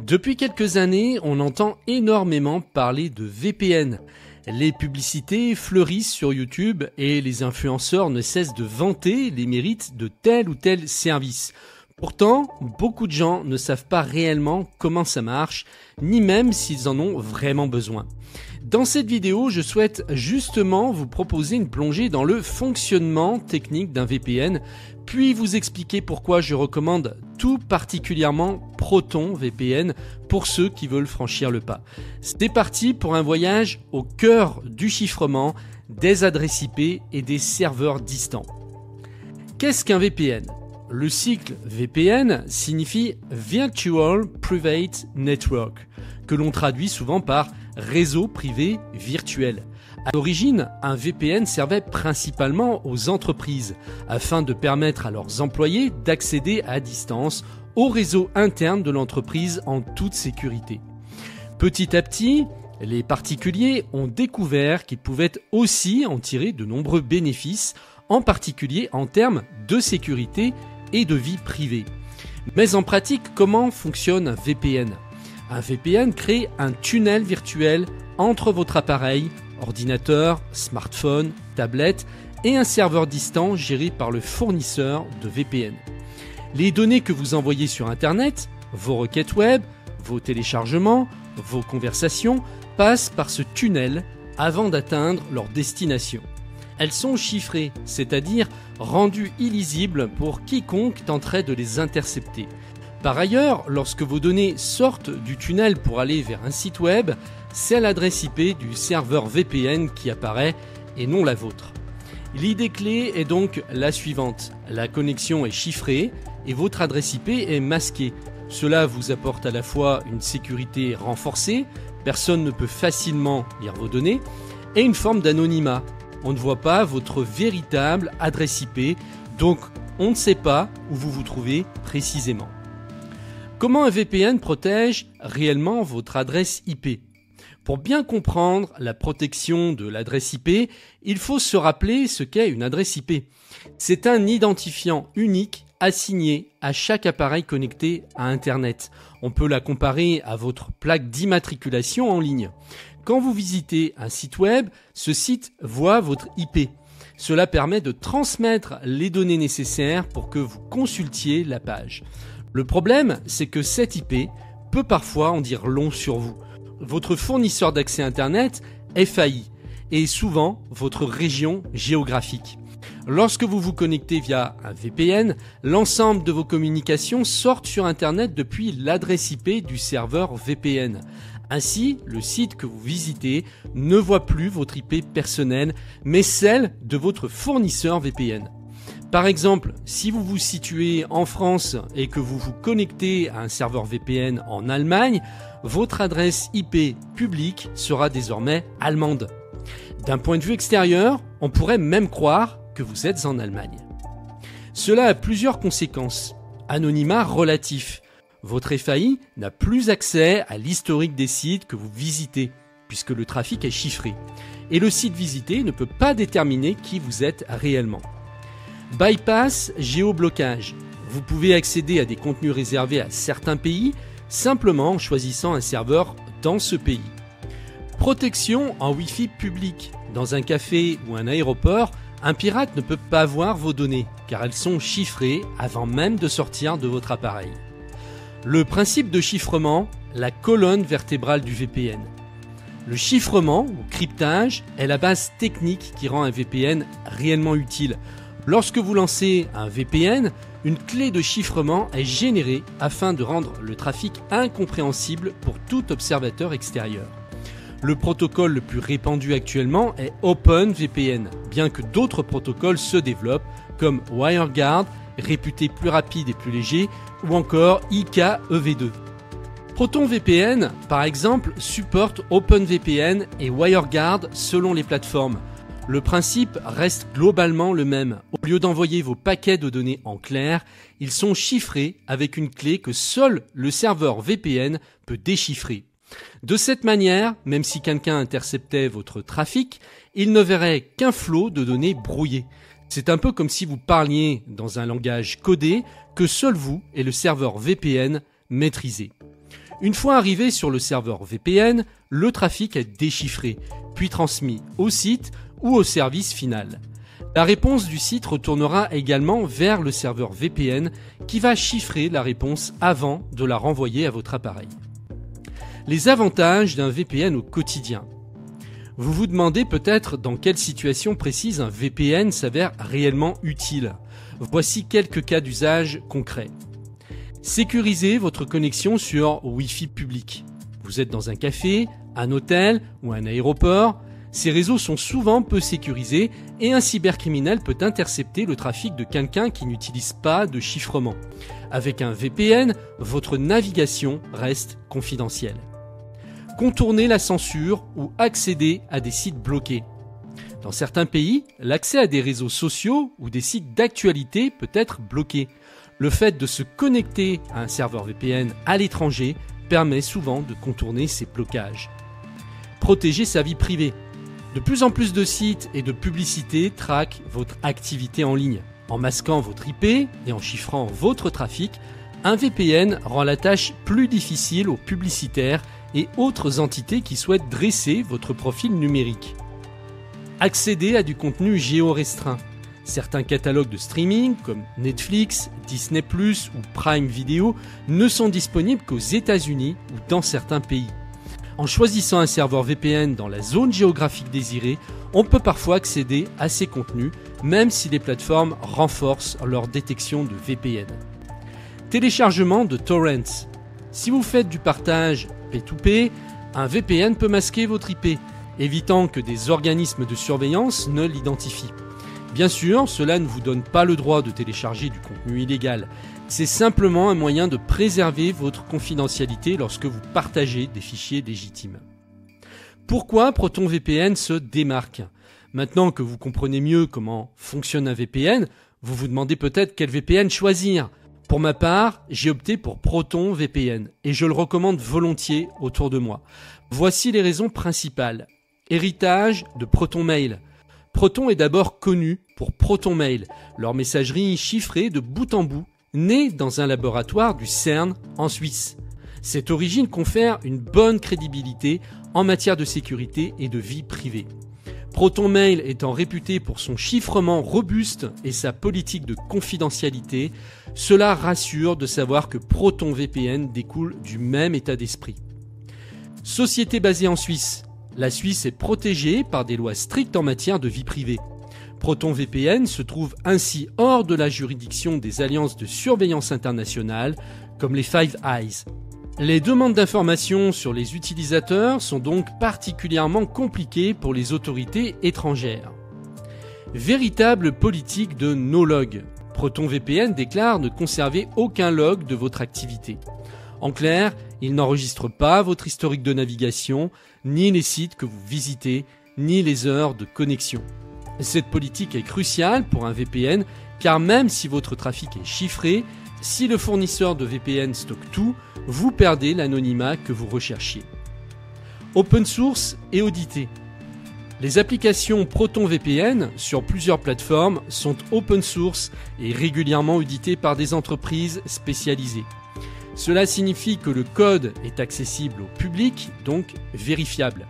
Depuis quelques années, on entend énormément parler de VPN. Les publicités fleurissent sur YouTube et les influenceurs ne cessent de vanter les mérites de tel ou tel service. Pourtant, beaucoup de gens ne savent pas réellement comment ça marche, ni même s'ils en ont vraiment besoin. Dans cette vidéo, je souhaite justement vous proposer une plongée dans le fonctionnement technique d'un VPN, puis vous expliquer pourquoi je recommande tout particulièrement ProtonVPN pour ceux qui veulent franchir le pas. C'est parti pour un voyage au cœur du chiffrement, des adresses IP et des serveurs distants. Qu'est-ce qu'un VPN ? Le cycle VPN signifie Virtual Private Network, que l'on traduit souvent par réseau privé virtuel. À l'origine, un VPN servait principalement aux entreprises, afin de permettre à leurs employés d'accéder à distance au réseau interne de l'entreprise en toute sécurité. Petit à petit, les particuliers ont découvert qu'ils pouvaient aussi en tirer de nombreux bénéfices, en particulier en termes de sécurité et de vie privée. Mais en pratique, comment fonctionne un VPN ? Un VPN crée un tunnel virtuel entre votre appareil, ordinateur, smartphone, tablette et un serveur distant géré par le fournisseur de VPN. Les données que vous envoyez sur Internet, vos requêtes web, vos téléchargements, vos conversations passent par ce tunnel avant d'atteindre leur destination. Elles sont chiffrées, c'est-à-dire rendues illisibles pour quiconque tenterait de les intercepter. Par ailleurs, lorsque vos données sortent du tunnel pour aller vers un site web, c'est l'adresse IP du serveur VPN qui apparaît et non la vôtre. L'idée clé est donc la suivante. La connexion est chiffrée et votre adresse IP est masquée. Cela vous apporte à la fois une sécurité renforcée, personne ne peut facilement lire vos données, et une forme d'anonymat. On ne voit pas votre véritable adresse IP, donc on ne sait pas où vous vous trouvez précisément. Comment un VPN protège réellement votre adresse IP ? Pour bien comprendre la protection de l'adresse IP, il faut se rappeler ce qu'est une adresse IP. C'est un identifiant unique assigné à chaque appareil connecté à Internet. On peut la comparer à votre plaque d'immatriculation en ligne. Quand vous visitez un site web, ce site voit votre IP. Cela permet de transmettre les données nécessaires pour que vous consultiez la page. Le problème, c'est que cette IP peut parfois en dire long sur vous. Votre fournisseur d'accès Internet est failli et souvent votre région géographique. Lorsque vous vous connectez via un VPN, l'ensemble de vos communications sortent sur Internet depuis l'adresse IP du serveur VPN. Ainsi, le site que vous visitez ne voit plus votre IP personnelle, mais celle de votre fournisseur VPN. Par exemple, si vous vous situez en France et que vous vous connectez à un serveur VPN en Allemagne, votre adresse IP publique sera désormais allemande. D'un point de vue extérieur, on pourrait même croire que vous êtes en Allemagne. Cela a plusieurs conséquences. Anonymat relatif. Votre FAI n'a plus accès à l'historique des sites que vous visitez, puisque le trafic est chiffré. Et le site visité ne peut pas déterminer qui vous êtes réellement. Bypass géoblocage. Vous pouvez accéder à des contenus réservés à certains pays simplement en choisissant un serveur dans ce pays. Protection en Wi-Fi public. Dans un café ou un aéroport, un pirate ne peut pas voir vos données car elles sont chiffrées avant même de sortir de votre appareil. Le principe de chiffrement, la colonne vertébrale du VPN. Le chiffrement ou cryptage est la base technique qui rend un VPN réellement utile. Lorsque vous lancez un VPN, une clé de chiffrement est générée afin de rendre le trafic incompréhensible pour tout observateur extérieur. Le protocole le plus répandu actuellement est OpenVPN, bien que d'autres protocoles se développent comme WireGuard, réputé plus rapide et plus léger, ou encore IKEV2. ProtonVPN, par exemple, supporte OpenVPN et WireGuard selon les plateformes. Le principe reste globalement le même. Au lieu d'envoyer vos paquets de données en clair, ils sont chiffrés avec une clé que seul le serveur VPN peut déchiffrer. De cette manière, même si quelqu'un interceptait votre trafic, il ne verrait qu'un flot de données brouillées. C'est un peu comme si vous parliez dans un langage codé que seul vous et le serveur VPN maîtrisez. Une fois arrivé sur le serveur VPN, le trafic est déchiffré, puis transmis au site ou au service final. La réponse du site retournera également vers le serveur VPN qui va chiffrer la réponse avant de la renvoyer à votre appareil. Les avantages d'un VPN au quotidien. Vous vous demandez peut-être dans quelle situation précise un VPN s'avère réellement utile. Voici quelques cas d'usage concrets. Sécurisez votre connexion sur Wi-Fi public. Vous êtes dans un café, un hôtel ou un aéroport. Ces réseaux sont souvent peu sécurisés et un cybercriminel peut intercepter le trafic de quelqu'un qui n'utilise pas de chiffrement. Avec un VPN, votre navigation reste confidentielle. Contourner la censure ou accéder à des sites bloqués. Dans certains pays, l'accès à des réseaux sociaux ou des sites d'actualité peut être bloqué. Le fait de se connecter à un serveur VPN à l'étranger permet souvent de contourner ces blocages. Protéger sa vie privée. De plus en plus de sites et de publicités traquent votre activité en ligne. En masquant votre IP et en chiffrant votre trafic, un VPN rend la tâche plus difficile aux publicitaires et autres entités qui souhaitent dresser votre profil numérique. Accéder à du contenu géorestreint. Certains catalogues de streaming comme Netflix, Disney+, ou Prime Video ne sont disponibles qu'aux États-Unis ou dans certains pays. En choisissant un serveur VPN dans la zone géographique désirée, on peut parfois accéder à ces contenus, même si les plateformes renforcent leur détection de VPN. Téléchargement de torrents. Si vous faites du partage P2P, un VPN peut masquer votre IP, évitant que des organismes de surveillance ne l'identifient. Bien sûr, cela ne vous donne pas le droit de télécharger du contenu illégal. C'est simplement un moyen de préserver votre confidentialité lorsque vous partagez des fichiers légitimes. Pourquoi ProtonVPN se démarque ? Maintenant que vous comprenez mieux comment fonctionne un VPN, vous vous demandez peut-être quel VPN choisir. Pour ma part, j'ai opté pour ProtonVPN et je le recommande volontiers autour de moi. Voici les raisons principales. Héritage de ProtonMail. Proton est d'abord connu pour ProtonMail, leur messagerie chiffrée de bout en bout, née dans un laboratoire du CERN en Suisse. Cette origine confère une bonne crédibilité en matière de sécurité et de vie privée. ProtonMail étant réputé pour son chiffrement robuste et sa politique de confidentialité, cela rassure de savoir que ProtonVPN découle du même état d'esprit. Société basée en Suisse. La Suisse est protégée par des lois strictes en matière de vie privée. ProtonVPN se trouve ainsi hors de la juridiction des alliances de surveillance internationale comme les Five Eyes. Les demandes d'informations sur les utilisateurs sont donc particulièrement compliquées pour les autorités étrangères. Véritable politique de no-log. ProtonVPN déclare ne conserver aucun log de votre activité. En clair, il n'enregistre pas votre historique de navigation, ni les sites que vous visitez, ni les heures de connexion. Cette politique est cruciale pour un VPN car même si votre trafic est chiffré, si le fournisseur de VPN stocke tout, vous perdez l'anonymat que vous recherchiez. Open source et audité. Les applications ProtonVPN sur plusieurs plateformes sont open source et régulièrement auditées par des entreprises spécialisées. Cela signifie que le code est accessible au public, donc vérifiable.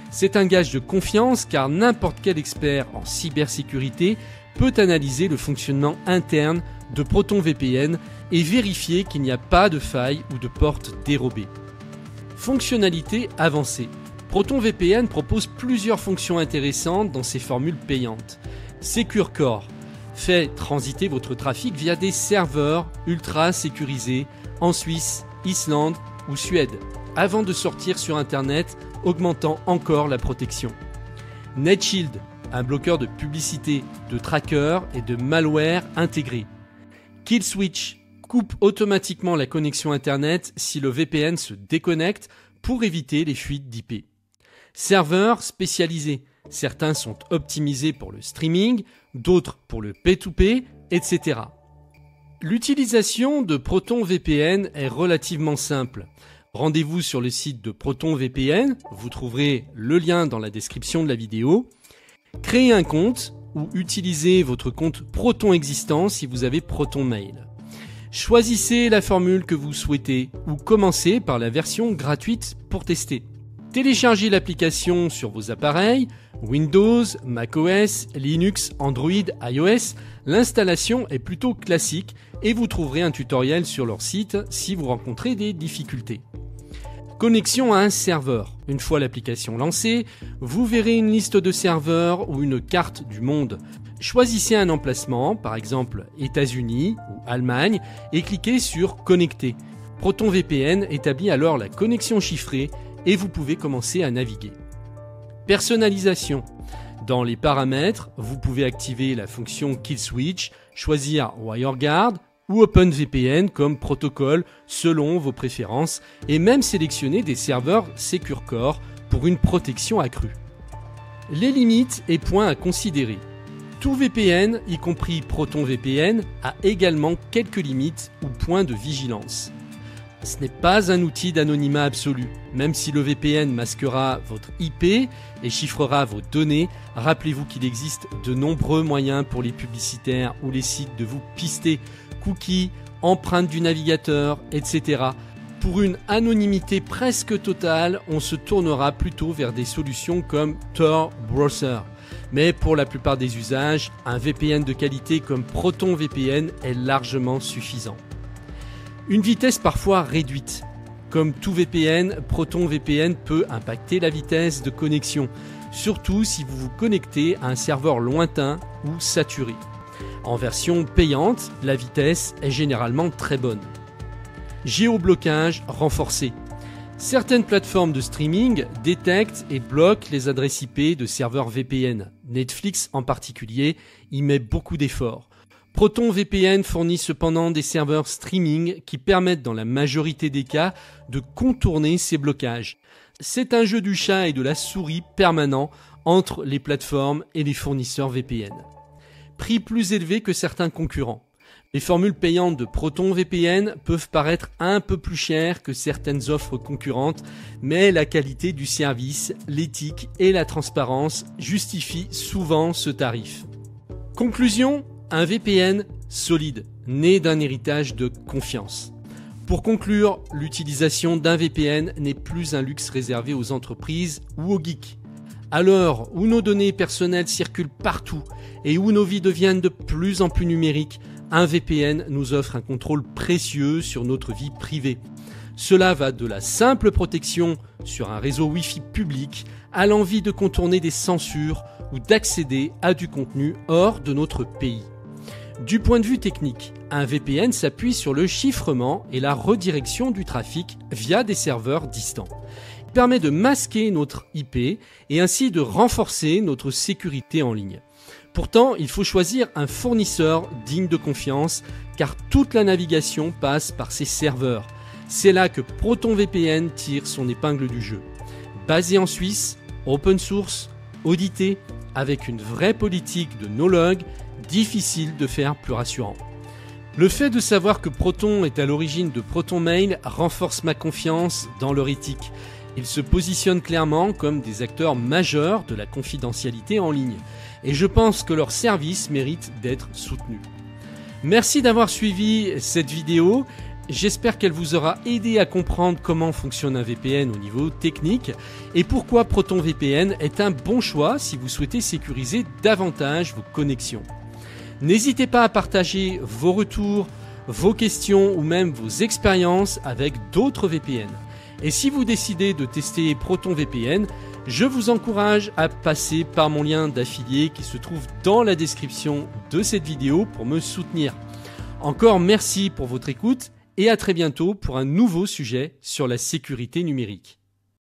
C'est un gage de confiance car n'importe quel expert en cybersécurité peut analyser le fonctionnement interne de ProtonVPN et vérifier qu'il n'y a pas de faille ou de porte dérobée. Fonctionnalité avancée. ProtonVPN propose plusieurs fonctions intéressantes dans ses formules payantes. Secure Core fait transiter votre trafic via des serveurs ultra sécurisés en Suisse, Islande ou Suède, avant de sortir sur Internet, augmentant encore la protection. NetShield, un bloqueur de publicité, de trackers et de malware intégré. KillSwitch coupe automatiquement la connexion Internet si le VPN se déconnecte pour éviter les fuites d'IP. Serveurs spécialisés, certains sont optimisés pour le streaming, d'autres pour le P2P, etc. L'utilisation de ProtonVPN est relativement simple. Rendez-vous sur le site de ProtonVPN, vous trouverez le lien dans la description de la vidéo. Créez un compte ou utilisez votre compte Proton existant si vous avez ProtonMail. Choisissez la formule que vous souhaitez ou commencez par la version gratuite pour tester. Téléchargez l'application sur vos appareils, Windows, macOS, Linux, Android, iOS. L'installation est plutôt classique et vous trouverez un tutoriel sur leur site si vous rencontrez des difficultés. Connexion à un serveur. Une fois l'application lancée, vous verrez une liste de serveurs ou une carte du monde. Choisissez un emplacement, par exemple États-Unis ou Allemagne, et cliquez sur Connecter. ProtonVPN établit alors la connexion chiffrée et vous pouvez commencer à naviguer. Personnalisation. Dans les paramètres, vous pouvez activer la fonction Kill Switch, choisir WireGuard ou OpenVPN comme protocole selon vos préférences et même sélectionner des serveurs SecureCore pour une protection accrue. Les limites et points à considérer. Tout VPN, y compris ProtonVPN, a également quelques limites ou points de vigilance. Ce n'est pas un outil d'anonymat absolu. Même si le VPN masquera votre IP et chiffrera vos données, rappelez-vous qu'il existe de nombreux moyens pour les publicitaires ou les sites de vous pister, cookies, empreintes du navigateur, etc. Pour une anonymité presque totale, on se tournera plutôt vers des solutions comme Tor Browser. Mais pour la plupart des usages, un VPN de qualité comme ProtonVPN est largement suffisant. Une vitesse parfois réduite. Comme tout VPN, ProtonVPN peut impacter la vitesse de connexion, surtout si vous vous connectez à un serveur lointain ou saturé. En version payante, la vitesse est généralement très bonne. Géoblocage renforcé. Certaines plateformes de streaming détectent et bloquent les adresses IP de serveurs VPN. Netflix en particulier y met beaucoup d'efforts. ProtonVPN fournit cependant des serveurs streaming qui permettent dans la majorité des cas de contourner ces blocages. C'est un jeu du chat et de la souris permanent entre les plateformes et les fournisseurs VPN. Prix plus élevé que certains concurrents. Les formules payantes de ProtonVPN peuvent paraître un peu plus chères que certaines offres concurrentes, mais la qualité du service, l'éthique et la transparence justifient souvent ce tarif. Conclusion, un VPN solide, né d'un héritage de confiance. Pour conclure, l'utilisation d'un VPN n'est plus un luxe réservé aux entreprises ou aux geeks. À l'heure où nos données personnelles circulent partout et où nos vies deviennent de plus en plus numériques, un VPN nous offre un contrôle précieux sur notre vie privée. Cela va de la simple protection sur un réseau Wi-Fi public à l'envie de contourner des censures ou d'accéder à du contenu hors de notre pays. Du point de vue technique, un VPN s'appuie sur le chiffrement et la redirection du trafic via des serveurs distants. Il permet de masquer notre IP et ainsi de renforcer notre sécurité en ligne. Pourtant, il faut choisir un fournisseur digne de confiance car toute la navigation passe par ces serveurs. C'est là que ProtonVPN tire son épingle du jeu. Basé en Suisse, open source, audité, avec une vraie politique de no-log, difficile de faire plus rassurant. Le fait de savoir que Proton est à l'origine de ProtonMail renforce ma confiance dans leur éthique. Ils se positionnent clairement comme des acteurs majeurs de la confidentialité en ligne. Et je pense que leur service mérite d'être soutenu. Merci d'avoir suivi cette vidéo. J'espère qu'elle vous aura aidé à comprendre comment fonctionne un VPN au niveau technique et pourquoi ProtonVPN est un bon choix si vous souhaitez sécuriser davantage vos connexions. N'hésitez pas à partager vos retours, vos questions ou même vos expériences avec d'autres VPN. Et si vous décidez de tester ProtonVPN, je vous encourage à passer par mon lien d'affilié qui se trouve dans la description de cette vidéo pour me soutenir. Encore merci pour votre écoute et à très bientôt pour un nouveau sujet sur la sécurité numérique.